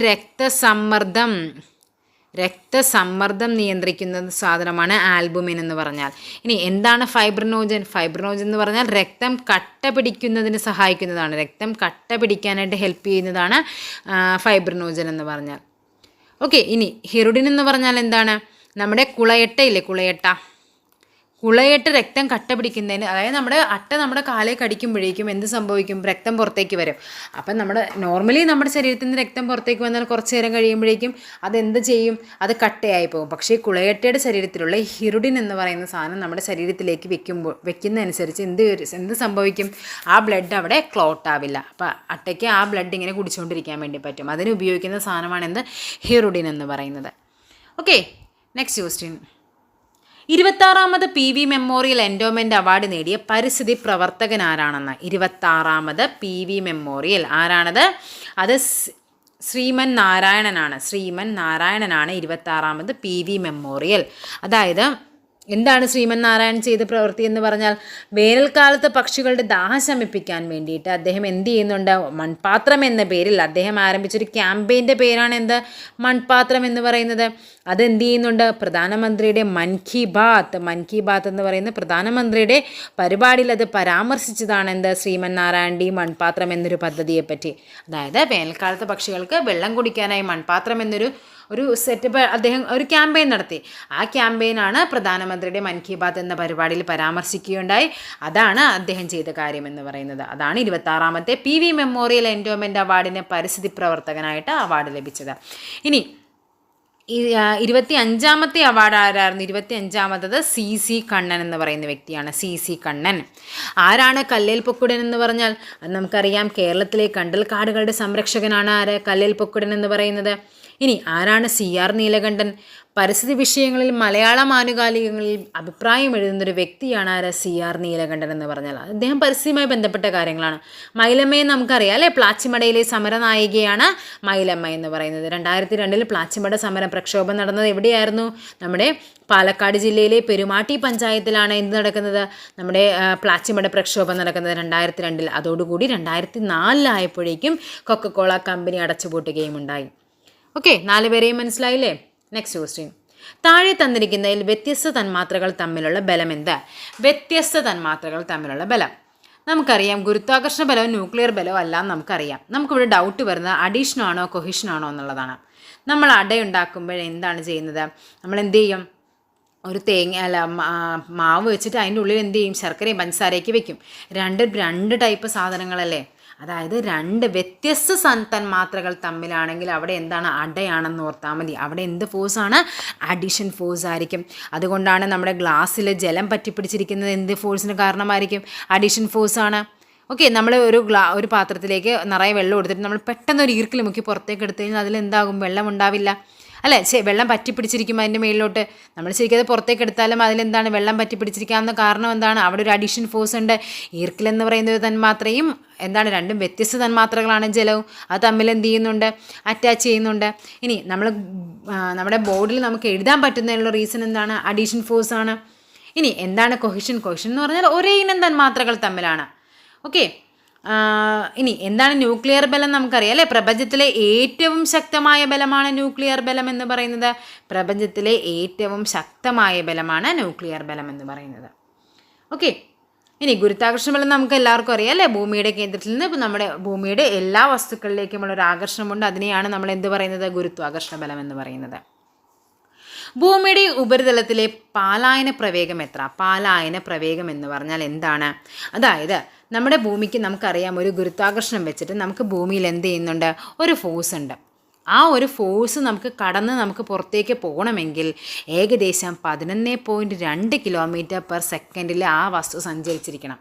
രക്തസമ്മർദ്ദം നിയന്ത്രിക്കുന്ന സാധനമാണ് ആൽബുമിൻ എന്ന് പറഞ്ഞാൽ. ഇനി എന്താണ് ഫൈബ്രിനോജൻ? ഫൈബ്രിനോജൻ എന്ന് പറഞ്ഞാൽ രക്തം കട്ട പിടിക്കുന്നതിന് സഹായിക്കുന്നതാണ്. രക്തം കട്ട പിടിക്കാനായിട്ട് ഹെൽപ്പ് ചെയ്യുന്നതാണ് ഫൈബ്രിനോജൻ എന്ന് പറഞ്ഞാൽ. ഓക്കെ, ഇനി ഹിറുഡിൻ എന്ന് പറഞ്ഞാൽ എന്താണ്? നമ്മുടെ കുളയട്ടയില്ലേ, കുളയട്ട് രക്തം കട്ട പിടിക്കുന്നതിന്, അതായത് നമ്മുടെ കാലേ കടിക്കുമ്പോഴേക്കും എന്ത് സംഭവിക്കും, രക്തം പുറത്തേക്ക് വരും. അപ്പം നോർമലി നമ്മുടെ ശരീരത്തിൽ നിന്ന് രക്തം പുറത്തേക്ക് വന്നാൽ കുറച്ച് നേരം കഴിയുമ്പോഴേക്കും അതെന്ത് ചെയ്യും, അത് കട്ടയായി പോകും. പക്ഷേ കുളയട്ടയുടെ ശരീരത്തിലുള്ള ഹിറുഡിൻ എന്ന് പറയുന്ന സാധനം നമ്മുടെ ശരീരത്തിലേക്ക് വെക്കുന്നതനുസരിച്ച് എന്ത് സംഭവിക്കും, ആ ബ്ലഡ് അവിടെ ക്ലോട്ട് ആവില്ല. അപ്പം അട്ടയ്ക്ക് ആ ബ്ലഡ് ഇങ്ങനെ കുടിച്ചുകൊണ്ടിരിക്കാൻ വേണ്ടി പറ്റും. അതിന് ഉപയോഗിക്കുന്ന സാധനമാണ് എന്ത്, ഹിറുഡിൻ എന്ന് പറയുന്നത്. Okay, next question. 26ാമത് PV മെമ്മോറിയൽ എൻഡോമെൻ്റ് അവാർഡ് നേടിയ പരിസ്ഥിതി പ്രവർത്തകൻ ആരാണെന്ന്? 26ാമത് PV മെമ്മോറിയൽ ആരാണത്? അത് ശ്രീമൻ നാരായണനാണ്. 26ാമത് PV memorial. അതായത് എന്താണ് ശ്രീമൻ നാരായണൻ ചെയ്ത പ്രവൃത്തി എന്ന് പറഞ്ഞാൽ, വേനൽക്കാലത്ത് പക്ഷികളുടെ ദാഹം ശമിപ്പിക്കാൻ വേണ്ടിയിട്ട് അദ്ദേഹം എന്ത് ചെയ്യുന്നുണ്ട്, മൺപാത്രം എന്ന പേരിൽ അദ്ദേഹം ആരംഭിച്ചൊരു ക്യാമ്പയിൻ്റെ പേരാണ് എന്ത്, മൺപാത്രം എന്ന് പറയുന്നത്. അതെന്ത് ചെയ്യുന്നുണ്ട്, പ്രധാനമന്ത്രിയുടെ മൻ കി ബാത്ത് എന്ന് പറയുന്ന പ്രധാനമന്ത്രിയുടെ പരിപാടിയിൽ അത് പരാമർശിച്ചതാണ് എന്ത്, ശ്രീമൻ നാരായണൻ്റെ മൺപാത്രം എന്നൊരു പദ്ധതിയെപ്പറ്റി. അതായത് വേനൽക്കാലത്ത് പക്ഷികൾക്ക് വെള്ളം കുടിക്കാനായി മൺപാത്രം എന്നൊരു സെറ്റപ്പ് അദ്ദേഹം ഒരു ക്യാമ്പയിൻ നടത്തി. ആ ക്യാമ്പയിനാണ് പ്രധാനമന്ത്രിയുടെ മൻ കി ബാത്ത് എന്ന പരിപാടിയിൽ പരാമർശിക്കുകയുണ്ടായി. അതാണ് അദ്ദേഹം ചെയ്ത കാര്യം എന്ന് പറയുന്നത്. അതാണ് 26ാമത്തെ PV മെമ്മോറിയൽ എൻഡോമെൻ്റ് അവാർഡിന് പരിസ്ഥിതി പ്രവർത്തകനായിട്ട് അവാർഡ് ലഭിച്ചത്. ഇനി 25ാമത്തെ അവാർഡ് ആരായിരുന്നു? 25ാമത്തത് CC കണ്ണൻ എന്ന് പറയുന്ന വ്യക്തിയാണ്. CC കണ്ണൻ ആരാണ്? കല്ലേൽ പൊക്കുടൻ എന്ന് പറഞ്ഞാൽ നമുക്കറിയാം, കേരളത്തിലെ കണ്ടൽക്കാടുകളുടെ സംരക്ഷകനാണ് ആര്, കല്ലേൽ പൊക്കുടൻ എന്ന് പറയുന്നത്. ഇനി ആരാണ്? CR നീലകണ്ഠൻ. പരിസ്ഥിതി വിഷയങ്ങളിൽ മലയാളം ആനുകാലികങ്ങളിൽ അഭിപ്രായം എഴുതുന്നൊരു വ്യക്തിയാണ് ആര്, CR നീലകണ്ഠൻ എന്ന് പറഞ്ഞാൽ. അദ്ദേഹം പരിസ്ഥിതിയുമായി ബന്ധപ്പെട്ട കാര്യങ്ങളാണ്. മൈലമ്മയെ നമുക്കറിയാം അല്ലേ, പ്ലാച്ചിമടയിലെ സമരനായികയാണ് മൈലമ്മ എന്ന് പറയുന്നത്. 2002 പ്ലാച്ചിമട സമരം പ്രക്ഷോഭം നടന്നത് എവിടെയായിരുന്നു? നമ്മുടെ പാലക്കാട് ജില്ലയിലെ പെരുമാട്ടി പഞ്ചായത്തിലാണ് എന്ത് നടക്കുന്നത്, നമ്മുടെ പ്ലാച്ചിമട പ്രക്ഷോഭം നടക്കുന്നത് 2002. അതോടുകൂടി 2004 കൊക്കക്കോള കമ്പനി അടച്ചുപൂട്ടുകയും ഉണ്ടായി. ഓക്കെ, 4 പേരെയും മനസ്സിലായില്ലേ? Next question. താഴെ തന്നിരിക്കുന്നതിൽ വ്യത്യസ്ത തന്മാത്രകൾ തമ്മിലുള്ള ബലം എന്ത്? വ്യത്യസ്ത തന്മാത്രകൾ തമ്മിലുള്ള ബലം നമുക്കറിയാം, ഗുരുത്വാകർഷണ ബലവും ന്യൂക്ലിയർ ബലവും അല്ല നമുക്കറിയാം. നമുക്കിവിടെ ഡൗട്ട് വരുന്നത് അഡീഷനാണോ കൊഹിഷനാണോ എന്നുള്ളതാണ്. നമ്മൾ അടയുണ്ടാക്കുമ്പോൾ എന്താണ് ചെയ്യുന്നത്, നമ്മൾ എന്ത് ചെയ്യും, ഒരു മാവ് വെച്ചിട്ട് അതിൻ്റെ ഉള്ളിൽ എന്ത് ചെയ്യും, ശർക്കരയും പഞ്ചസാരയൊക്കെ വെക്കും. രണ്ട് ടൈപ്പ് സാധനങ്ങളല്ലേ, അതായത് 2 വ്യത്യസ്ത തന്മാത്രകൾ തമ്മിലാണെങ്കിൽ അവിടെ എന്താണ്, അടയാണെന്ന് ഓർത്താൽ മതി. അവിടെ എന്ത് ഫോഴ്സാണ്, അഡിഷൻ ഫോഴ്സ് ആയിരിക്കും. അതുകൊണ്ടാണ് നമ്മുടെ ഗ്ലാസ്സിൽ ജലം പറ്റിപ്പിടിച്ചിരിക്കുന്നത് എന്ത് ഫോഴ്സിന് കാരണമായിരിക്കും, അഡിഷൻ ഫോഴ്സാണ്. ഓക്കെ, നമ്മൾ ഒരു പാത്രത്തിലേക്ക് നിറയെ വെള്ളം എടുത്തിട്ട് നമ്മൾ പെട്ടെന്ന് ഒരു ഈർക്കിൽ മുക്കി പുറത്തേക്ക് എടുത്തു കഴിഞ്ഞാൽ അതിലെന്താകും, വെള്ളം ഉണ്ടാവില്ല അല്ലേ, വെള്ളം പറ്റിപ്പിടിച്ചിരിക്കും അതിൻ്റെ മേളിലോട്ട്. നമ്മൾ ശരിക്കും അത് പുറത്തേക്ക് എടുത്താലും അതിലെന്താണ്, വെള്ളം പറ്റിപ്പിടിച്ചിരിക്കാവുന്ന കാരണം എന്താണ്, അവിടെ ഒരു അഡീഷൻ ഫോഴ്സ് ഉണ്ട്. ഈർക്കിലെന്ന് പറയുന്ന ഒരു തന്മാത്രയും എന്താണ്, 2 വ്യത്യസ്ത തന്മാത്രകളാണ് ജലവും. അത് തമ്മിൽ എന്ത് ചെയ്യുന്നുണ്ട്, അറ്റാച്ച് ചെയ്യുന്നുണ്ട്. ഇനി നമ്മുടെ ബോർഡിൽ നമുക്ക് എഴുതാൻ പറ്റുന്നതിനുള്ള റീസൺ എന്താണ്, അഡീഷൻ ഫോഴ്സ് ആണ്. ഇനി എന്താണ് കൊഹിഷൻ എന്ന് പറഞ്ഞാൽ ഒരേ ഇനം തന്മാത്രകൾ തമ്മിലാണ്. ഓക്കെ, ഇനി എന്താണ് ന്യൂക്ലിയർ ബലം നമുക്കറിയാം അല്ലേ, പ്രപഞ്ചത്തിലെ ഏറ്റവും ശക്തമായ ബലമാണ് ന്യൂക്ലിയർ ബലം എന്ന് പറയുന്നത്. പ്രപഞ്ചത്തിലെ ഏറ്റവും ശക്തമായ ബലമാണ് ന്യൂക്ലിയർ ബലം എന്ന് പറയുന്നത്. ഓക്കെ, ഇനി ഗുരുത്വാകർഷണ ബലം നമുക്ക് എല്ലാവർക്കും അറിയാം അല്ലേ, ഭൂമിയുടെ കേന്ദ്രത്തിൽ നിന്ന് നമ്മുടെ ഭൂമിയുടെ എല്ലാ വസ്തുക്കളിലേക്കുമുള്ള ഒരു ആകർഷണമുണ്ട്. അതിനെയാണ് നമ്മൾ എന്ത് പറയുന്നത്, ഗുരുത്വാകർഷണ ബലം എന്ന് പറയുന്നത്. ഭൂമിയുടെ ഉപരിതലത്തിലെ പാലായന പ്രവേഗം എത്ര? പാലായന പ്രവേഗം എന്ന് പറഞ്ഞാൽ എന്താണ്, അതായത് നമ്മുടെ ഭൂമിക്ക് നമുക്കറിയാം ഒരു ഗുരുത്വാകർഷണം വെച്ചിട്ട് നമുക്ക് ഭൂമിയിൽ എന്ത് ചെയ്യുന്നുണ്ട്, ഒരു ഫോഴ്സ് ഉണ്ട്. ആ ഒരു ഫോഴ്സ് നമുക്ക് കടന്ന് നമുക്ക് പുറത്തേക്ക് പോകണമെങ്കിൽ ഏകദേശം 11.2 കിലോമീറ്റർ പെർ സെക്കൻഡിൽ ആ വസ്തു സഞ്ചരിച്ചിരിക്കണം.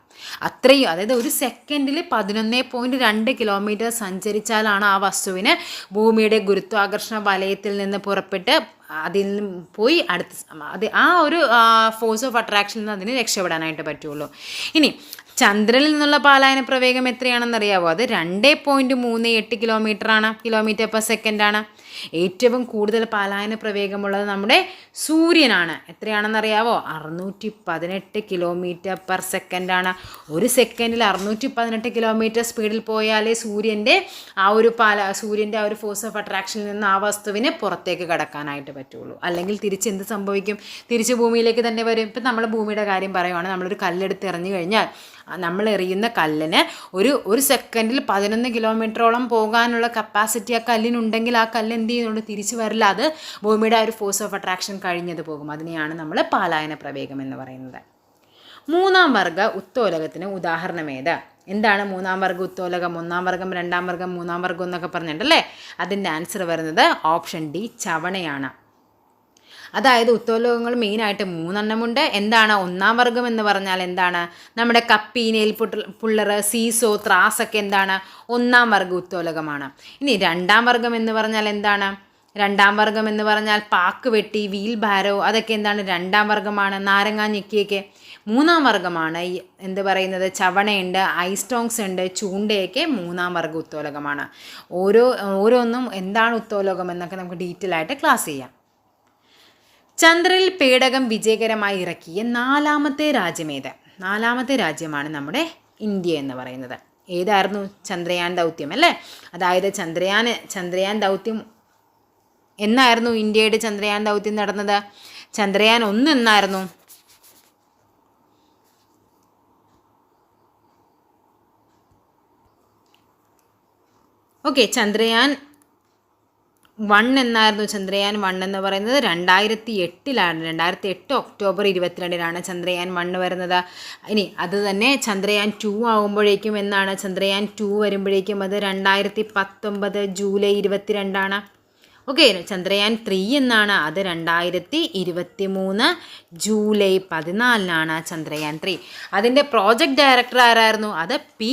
അത്രയും, അതായത് ഒരു സെക്കൻഡിൽ 11.2 കിലോമീറ്റർ സഞ്ചരിച്ചാലാണ് ആ വസ്തുവിന് ഭൂമിയുടെ ഗുരുത്വാകർഷണ വലയത്തിൽ നിന്ന് പുറപ്പെട്ട് അതിൽ നിന്ന് പോയി അത് ആ ഒരു ഫോഴ്സ് ഓഫ് അട്രാക്ഷനിൽ നിന്ന് അതിന് രക്ഷപ്പെടാനായിട്ട് പറ്റുള്ളൂ. ഇനി ചന്ദ്രനിൽ നിന്നുള്ള പലായന പ്രവേഗം എത്രയാണെന്ന് അറിയാമോ? അത് 2.38 കിലോമീറ്റർ പെർ സെക്കൻഡാണ്. ഏറ്റവും കൂടുതൽ പലായന പ്രവേഗമുള്ളത് നമ്മുടെ സൂര്യനാണ്. എത്രയാണെന്ന് അറിയാമോ? 618 കിലോമീറ്റർ പെർ സെക്കൻഡാണ്. ഒരു സെക്കൻഡിൽ 618 കിലോമീറ്റർ സ്പീഡിൽ പോയാലേ സൂര്യൻ്റെ ആ ഒരു ഫോഴ്സ് ഓഫ് അട്രാക്ഷനിൽ നിന്ന് ആ വസ്തുവിന് പുറത്തേക്ക് കടക്കാനായിട്ട് പറ്റുള്ളൂ. അല്ലെങ്കിൽ തിരിച്ച് എന്ത് സംഭവിക്കും? തിരിച്ച് ഭൂമിയിലേക്ക് തന്നെ വരും. ഇപ്പം നമ്മൾ ഭൂമിയുടെ കാര്യം പറയുവാണ്. നമ്മളൊരു കല്ലെടുത്ത് എറിഞ്ഞു കഴിഞ്ഞാൽ നമ്മൾ എറിയുന്ന കല്ലിന് ഒരു സെക്കൻഡിൽ 11 കിലോമീറ്ററോളം പോകാനുള്ള കപ്പാസിറ്റി ആ കല്ലിനുണ്ടെങ്കിൽ ആ കല്ല് എന്ത് ചെയ്യുന്നുണ്ട്? തിരിച്ചു വരില്ല. അത് ഭൂമിയുടെ ആ ഒരു ഫോഴ്സ് ഓഫ് അട്രാക്ഷൻ കഴിഞ്ഞത് പോകും. അതിനെയാണ് നമ്മൾ പലായന പ്രവേഗം എന്ന് പറയുന്നത്. മൂന്നാം വർഗ ഉത്തോലകത്തിന് ഉദാഹരണം ഏത്? എന്താണ് മൂന്നാം വർഗ ഉത്തോലകം? ഒന്നാം വർഗം, രണ്ടാം വർഗം, മൂന്നാം വർഗം എന്നൊക്കെ പറഞ്ഞിട്ടല്ലേ? അതിൻ്റെ ആൻസർ വരുന്നത് ഓപ്ഷൻ ഡി, ചവണയാണ്. അതായത് ഉത്തോലകങ്ങൾ മെയിനായിട്ട് 3 എണ്ണമുണ്ട്. എന്താണ് ഒന്നാം വർഗം എന്ന് പറഞ്ഞാൽ? എന്താണ് നമ്മുടെ കപ്പി, നെയിൽ പുള്ളർ, സീസോ, ത്രാസൊക്കെ എന്താണ്? ഒന്നാം വർഗ ഉത്തോലകമാണ്. ഇനി രണ്ടാം വർഗം എന്ന് പറഞ്ഞാൽ എന്താണ്? രണ്ടാം വർഗം എന്ന് പറഞ്ഞാൽ പാക്ക് വെട്ടി, വീൽ ബാരോ, അതൊക്കെ എന്താണ്? രണ്ടാം വർഗമാണ്. നാരങ്ങ ഞെക്കിയൊക്കെ മൂന്നാം വർഗമാണ്. എന്ത് പറയുന്നത്? ചവണയുണ്ട്, ഐസ്റ്റോങ്സ് ഉണ്ട്, ചൂണ്ടയൊക്കെ മൂന്നാം വർഗ ഉത്തോലകമാണ്. ഓരോന്നും എന്താണ് ഉത്തോലകം എന്നൊക്കെ നമുക്ക് ഡീറ്റെയിൽ ആയിട്ട് ക്ലാസ് ചെയ്യാം. ചന്ദ്രനിൽ പേടകം വിജയകരമായി ഇറക്കിയ 4ാമത്തെ രാജ്യമേത്? 4ാമത്തെ രാജ്യമാണ് നമ്മുടെ ഇന്ത്യ എന്ന് പറയുന്നത്. ഏതായിരുന്നു? ചന്ദ്രയാൻ ദൗത്യം അല്ലേ? അതായത് ചന്ദ്രയാൻ ദൗത്യം എന്നായിരുന്നു ഇന്ത്യയുടെ ചന്ദ്രയാൻ ദൗത്യം നടന്നത്? ചന്ദ്രയാൻ 1 എന്നായിരുന്നു? ഓക്കെ, ചന്ദ്രയാൻ 1 എന്നായിരുന്നു. ചന്ദ്രയാൻ 1 എന്ന് പറയുന്നത് 2008 2008 ഒക്ടോബർ 22 ചന്ദ്രയാൻ 1 വരുന്നത്. ഇനി അത് തന്നെ ചന്ദ്രയാൻ 2 ആകുമ്പോഴേക്കും എന്നാണ്? ചന്ദ്രയാൻ 2 വരുമ്പോഴേക്കും അത് 2019 ജൂലൈ 22. ഓക്കെ, ചന്ദ്രയാൻ 3 എന്നാണ്? അത് 2023 ജൂലൈ 14 ചന്ദ്രയാൻ 3. അതിൻ്റെ പ്രോജക്റ്റ് ഡയറക്ടർ ആരായിരുന്നു? അത് പി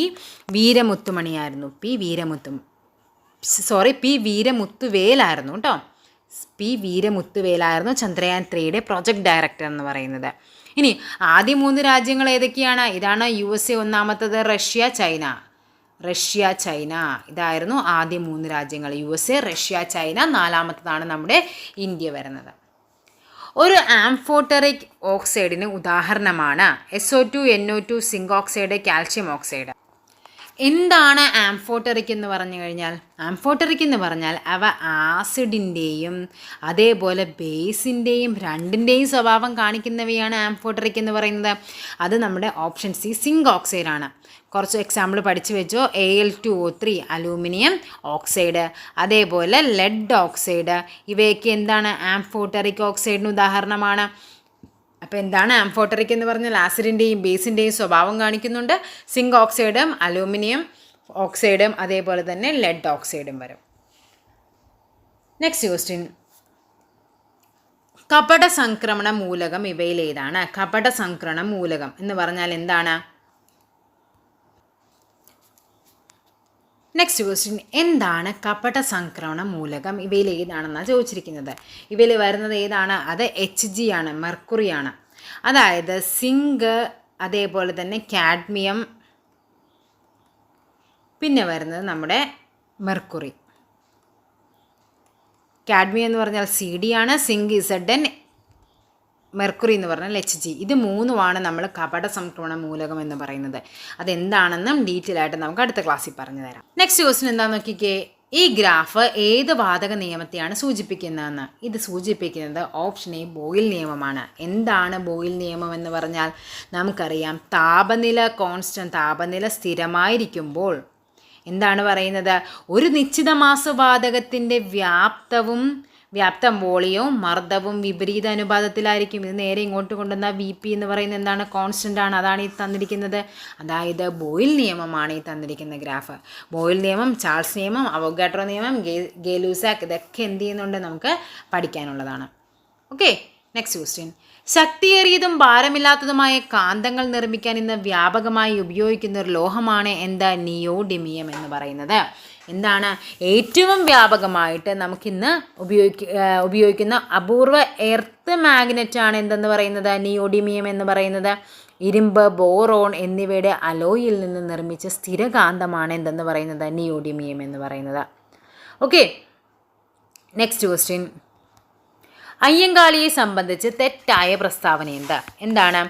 വീരമുത്തുവേലായിരുന്നു കേട്ടോ. പി വീരമുത്തുവേലായിരുന്നു ചന്ദ്രയാൻ 3യുടെ പ്രോജക്റ്റ് ഡയറക്ടർ എന്ന് പറയുന്നത്. ഇനി ആദ്യ 3 രാജ്യങ്ങൾ ഏതൊക്കെയാണ്? ഇതാണ് USA ഒന്നാമത്തത്, റഷ്യ, ചൈന. ഇതായിരുന്നു ആദ്യ 3 രാജ്യങ്ങൾ. USA, Russia, China. 4ാമത്തതാണ് നമ്മുടെ ഇന്ത്യ വരുന്നത്. ഒരു ആംഫോട്ടറിക് ഓക്സൈഡിന് ഉദാഹരണമാണ് SO2, NO2, zinc oxide, calcium oxide. എന്താണ് ആംഫോട്ടറിക് എന്ന് പറഞ്ഞു കഴിഞ്ഞാൽ? ആംഫോട്ടറിക് എന്ന് പറഞ്ഞാൽ അവ ആസിഡിൻ്റെയും അതേപോലെ ബേസിൻ്റെയും രണ്ടിൻ്റെയും സ്വഭാവം കാണിക്കുന്നവയാണ് ആംഫോട്ടറിക് എന്ന് പറയുന്നത്. അത് നമ്മുടെ ഓപ്ഷൻ സി, സിങ്ക് ഓക്സൈഡാണ്. കുറച്ച് എക്സാമ്പിൾ പഠിച്ചു വെച്ചോ. Al2O3 അലൂമിനിയം ഓക്സൈഡ്, അതേപോലെ ലെഡ് ഓക്സൈഡ്, ഇവയൊക്കെ എന്താണ്? ആംഫോട്ടറിക് ഓക്സൈഡിന് ഉദാഹരണമാണ്. അപ്പോൾ എന്താണ് ആംഫോട്ടറിക് എന്ന് പറഞ്ഞാൽ? ആസിഡിൻ്റെയും ബേസിൻ്റെയും സ്വഭാവം കാണിക്കുന്നുണ്ട്. സിങ്ക് ഓക്സൈഡും അലൂമിനിയം ഓക്സൈഡും അതേപോലെ തന്നെ ലെഡ് ഓക്സൈഡും വരും. നെക്സ്റ്റ് ക്വസ്റ്റ്യൻ, കപട സംക്രമണ മൂലകം ഇവയിൽ ഏതാണ്? കപട സംക്രമണ മൂലകം എന്ന് പറഞ്ഞാൽ എന്താണ്? നെക്സ്റ്റ് ക്വസ്റ്റ്യൻ, എന്താണ് കപട സംക്രമണ മൂലകം? ഇവയിൽ ഏതാണെന്നാണ് ചോദിച്ചിരിക്കുന്നത്. ഇവയിൽ വരുന്നത് ഏതാണ്? അത് Hg ആണ്, മെർക്കുറിയാണ്. അതായത് സിങ്ക്, അതേപോലെ തന്നെ കാഡ്മിയം, പിന്നെ വരുന്നത് നമ്മുടെ മെർക്കുറി. കാഡ്മിയം എന്ന് പറഞ്ഞാൽ CD ആണ്, സിങ്ക് Zn, മെർക്കുറി എന്ന് പറഞ്ഞാൽ Hg. ഇത് 3മാണ് നമ്മൾ കപട സംക്രമണ മൂലകം എന്ന് പറയുന്നത്. അതെന്താണെന്നും ഡീറ്റെയിൽ ആയിട്ട് നമുക്ക് അടുത്ത ക്ലാസ്സിൽ പറഞ്ഞു തരാം. നെക്സ്റ്റ് ക്വസ്റ്റ്യൻ എന്താണെന്ന് നോക്കിക്കേ. ഈ ഗ്രാഫ് ഏത് വാതക നിയമത്തെയാണ് സൂചിപ്പിക്കുന്നതെന്ന്? ഇത് സൂചിപ്പിക്കുന്നത് ഓപ്ഷൻ എ, ബോയിൽ നിയമമാണ്. എന്താണ് ബോയിൽ നിയമം എന്ന് പറഞ്ഞാൽ? നമുക്കറിയാം, താപനില സ്ഥിരമായിരിക്കുമ്പോൾ എന്താണ് പറയുന്നത്? ഒരു നിശ്ചിത മാസവാതകത്തിൻ്റെ വ്യാപ്തവും വ്യാപ്തം വോളിയവും മർദ്ദവും വിപരീത അനുപാതത്തിലായിരിക്കും. ഇത് നേരെ ഇങ്ങോട്ട് കൊണ്ടുവന്ന VP എന്ന് പറയുന്നത് എന്താണ്? കോൺസ്റ്റൻ്റ് ആണ്. അതാണ് ഈ തന്നിരിക്കുന്നത്. അതായത് ബോയിൽ നിയമമാണ് ഈ തന്നിരിക്കുന്ന ഗ്രാഫ്. ബോയിൽ നിയമം, ചാൾസ് നിയമം, അവോഗാഡ്രോ നിയമം, ഗേ-ലൂസാക്ക് ഇതൊക്കെ എന്ത് ചെയ്യുന്നുണ്ട്? നമുക്ക് പഠിക്കാനുള്ളതാണ്. Okay, next question. ശക്തിയേറിയതും ഭാരമില്ലാത്തതുമായ കാന്തങ്ങൾ നിർമ്മിക്കാൻ ഇന്ന് വ്യാപകമായി ഉപയോഗിക്കുന്ന ഒരു ലോഹമാണ് എന്താ? നിയോഡിമിയം എന്ന് പറയുന്നത്. എന്താണ്? ഏറ്റവും വ്യാപകമായിട്ട് നമുക്കിന്ന് ഉപയോഗിക്കുന്ന അപൂർവ എർത്ത് മാഗ്നറ്റാണ് എന്തെന്ന് പറയുന്നത്? നിയോഡിമിയം എന്ന് പറയുന്നത്. ഇരുമ്പ്, ബോറോൺ എന്നിവയുടെ അലോയിൽ നിന്ന് നിർമ്മിച്ച സ്ഥിരകാന്തമാണ് എന്തെന്ന് പറയുന്നത്? നിയോഡിമിയം എന്ന് പറയുന്നത്. Okay, next question. അയ്യങ്കാളിയെ സംബന്ധിച്ച് തെറ്റായ പ്രസ്താവന എന്താണ്?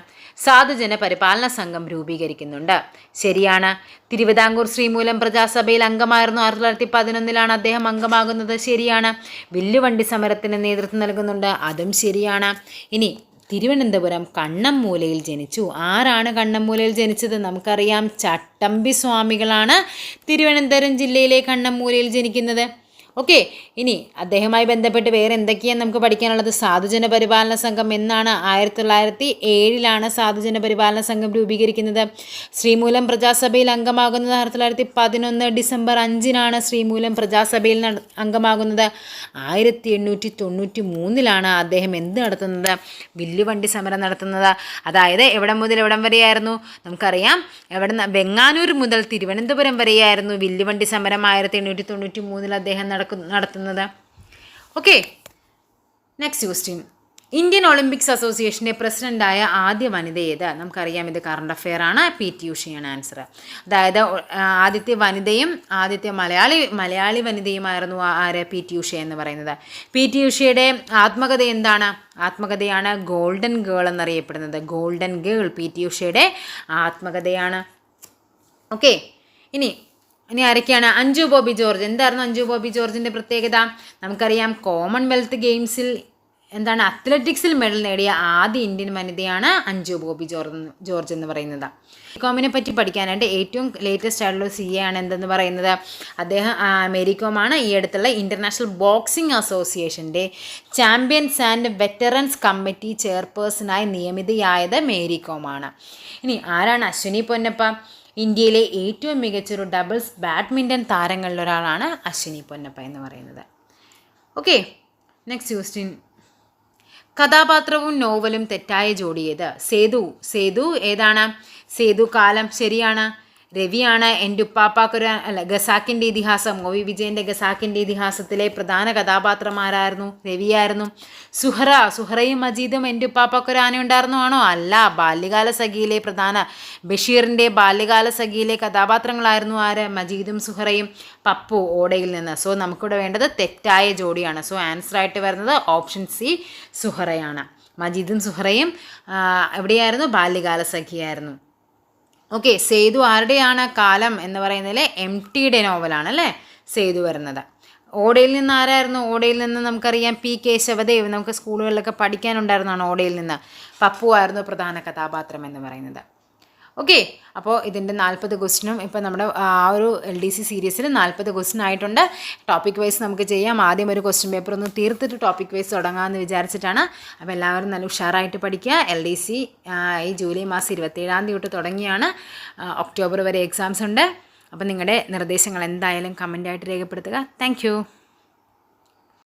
സാധുജന പരിപാലന സംഘം രൂപീകരിക്കുന്നുണ്ട്. ശരിയാണ്. തിരുവിതാംകൂർ ശ്രീമൂലം പ്രജാസഭയിൽ അംഗമായിരുന്നു. 1911 അദ്ദേഹം അംഗമാകുന്നത്. ശരിയാണ്. വില്ലുവണ്ടി സമരത്തിന് നേതൃത്വം നൽകുന്നുണ്ട്. അതും ശരിയാണ്. ഇനി തിരുവനന്തപുരം കണ്ണമ്മൂലയിൽ ജനിച്ചു. ആരാണ് കണ്ണമ്മൂലയിൽ ജനിച്ചത്? നമുക്കറിയാം, ചട്ടമ്പി സ്വാമികളാണ് തിരുവനന്തപുരം ജില്ലയിലെ കണ്ണമ്മൂലയിൽ ജനിക്കുന്നത്. ഓക്കെ, ഇനി അദ്ദേഹവുമായി ബന്ധപ്പെട്ട് വേറെ എന്തൊക്കെയാണ് നമുക്ക് പഠിക്കാനുള്ളത്? സാധുജന പരിപാലന സംഘം എന്നാണ്? 1907 സാധുജന പരിപാലന സംഘം രൂപീകരിക്കുന്നത്. ശ്രീമൂലം പ്രജാസഭയിൽ അംഗമാകുന്നത് 1911 ഡിസംബർ 5 ശ്രീമൂലം പ്രജാസഭയിൽ അംഗമാകുന്നത്. 1893 അദ്ദേഹം എന്ത് നടത്തുന്നത്? വില്ലുവണ്ടി സമരം നടത്തുന്നത്. അതായത് എവിടെ മുതൽ എവിടം വരെയായിരുന്നു? നമുക്കറിയാം, വെങ്ങാനൂർ മുതൽ തിരുവനന്തപുരം വരെയായിരുന്നു വില്ലുവണ്ടി സമരം. 1893 അദ്ദേഹം നടത്തുന്നത്. Okay, next question. Indian Olympics അസോസിയേഷൻ്റെ പ്രസിഡൻ്റായ ആദ്യ വനിത ഏത്? നമുക്കറിയാം, ഇത് കറണ്ട് അഫെയർ ആണ്. PT ഉഷയാണ് ആൻസർ. അതായത് ആദ്യത്തെ വനിതയും ആദ്യത്തെ മലയാളി വനിതയുമായിരുന്നു ആര്? PT ഉഷ എന്ന് പറയുന്നത്. PT ഉഷയുടെ ആത്മകഥ എന്താണ്? ആത്മകഥയാണ് ഗോൾഡൻ ഗേൾ എന്നറിയപ്പെടുന്നത്. Golden girl PT ഉഷയുടെ ആത്മകഥയാണ്. ഓക്കെ, ഇനി ആരൊക്കെയാണ്? അഞ്ജു ബോബി ജോർജ്. എന്തായിരുന്നു അഞ്ജു ബോബി ജോർജിൻ്റെ പ്രത്യേകത? നമുക്കറിയാം, കോമൺവെൽത്ത് ഗെയിംസിൽ എന്താണ് അത്ലറ്റിക്സിൽ മെഡൽ നേടിയ ആദ്യ ഇന്ത്യൻ വനിതയാണ് അഞ്ജു ബോബി ജോർജ് എന്ന് പറയുന്നത്. മേരികോമിനെ പറ്റി പഠിക്കാനായിട്ട് ഏറ്റവും ലേറ്റസ്റ്റ് ആയിട്ടുള്ള CA ആണ് എന്തെന്ന് പറയുന്നത്? അദ്ദേഹം മേരികോമാണ് ഈ അടുത്തുള്ള ഇൻ്റർനാഷണൽ ബോക്സിംഗ് അസോസിയേഷൻ്റെ ചാമ്പ്യൻസ് ആൻഡ് വെറ്ററൻസ് കമ്മിറ്റി ചെയർപേഴ്സണായി നിയമിതയായത് മേരികോമാണ്. ഇനി ആരാണ് അശ്വിനി പൊന്നപ്പ? ഇന്ത്യയിലെ ഏറ്റവും മികച്ചൊരു ഡബിൾസ് ബാഡ്മിൻ്റൺ താരങ്ങളിലൊരാളാണ് അശ്വിനി പൊന്നപ്പ എന്ന് പറയുന്നത്. Okay, next question. കഥാപാത്രവും നോവലും തെറ്റായ ജോഡി ഏത്? സേതു ഏതാണ്? സേതു കാലം. ശരിയാണ്. രവിയാണ് എൻ്റെ ഖസാക്കിൻ്റെ ഇതിഹാസം, OV വിജയൻ്റെ ഖസാക്കിൻ്റെ ഇതിഹാസത്തിലെ പ്രധാന കഥാപാത്രമാരായിരുന്നു? രവിയായിരുന്നു. സുഹറയും മജീദും എൻ്റെ ഉപ്പാപ്പാക്കൊരാന ഉണ്ടായിരുന്നു ആണോ? അല്ല. ബാല്യകാല സഖിയിലെ ബഷീറിൻ്റെ ബാല്യകാല സഖിയിലെ കഥാപാത്രങ്ങളായിരുന്നു ആര്? മജീദും സുഹറയും. പപ്പു ഓടയിൽ നിന്ന്. സോ നമുക്കിവിടെ വേണ്ടത് തെറ്റായ ജോഡിയാണ്. സോ ആൻസറായിട്ട് വരുന്നത് ഓപ്ഷൻ C സുഹറയാണ്. മജീദും സുഹറയും എവിടെയായിരുന്നു? ബാല്യകാല സഖിയായിരുന്നു. ഓക്കെ, സേതു ആരുടെയാണ്? കാലം എന്ന് പറയുന്നതിൽ MTയുടെ നോവലാണ് അല്ലേ സേതു വരുന്നത്. ഓടയിൽ നിന്ന് ആരായിരുന്നു? ഓടയിൽ നിന്ന് നമുക്കറിയാം P കേശവദേവ്. നമുക്ക് സ്കൂളുകളിലൊക്കെ പഠിക്കാനുണ്ടായിരുന്നതാണ് ഓടയിൽ നിന്ന്. പപ്പു ആയിരുന്നു പ്രധാന കഥാപാത്രം എന്ന് പറയുന്നത്. ഓക്കെ, അപ്പോൾ ഇതിൻ്റെ 40 ക്വസ്റ്റിനും ഇപ്പോൾ നമ്മുടെ ആ ഒരു LDC സീരീസിൽ 40 ക്വസ്റ്റ്യൻ ആയിട്ടുണ്ട്. ടോപ്പിക് വൈസ് നമുക്ക് ചെയ്യാം. ആദ്യം ഒരു ക്വസ്റ്റ്യൻ പേപ്പർ ഒന്ന് തീർത്തിട്ട് ടോപ്പിക് വൈസ് തുടങ്ങാമെന്ന് വിചാരിച്ചിട്ടാണ്. അപ്പോൾ എല്ലാവരും നല്ല ഉഷാറായിട്ട് പഠിക്കുക. LDC ഈ ജൂലൈ മാസം 27 തൊട്ട് തുടങ്ങിയാണ്. ഒക്ടോബർ വരെ എക്സാംസ് ഉണ്ട്. അപ്പോൾ നിങ്ങളുടെ നിർദ്ദേശങ്ങൾ എന്തായാലും കമൻ്റായിട്ട് രേഖപ്പെടുത്തുക. താങ്ക്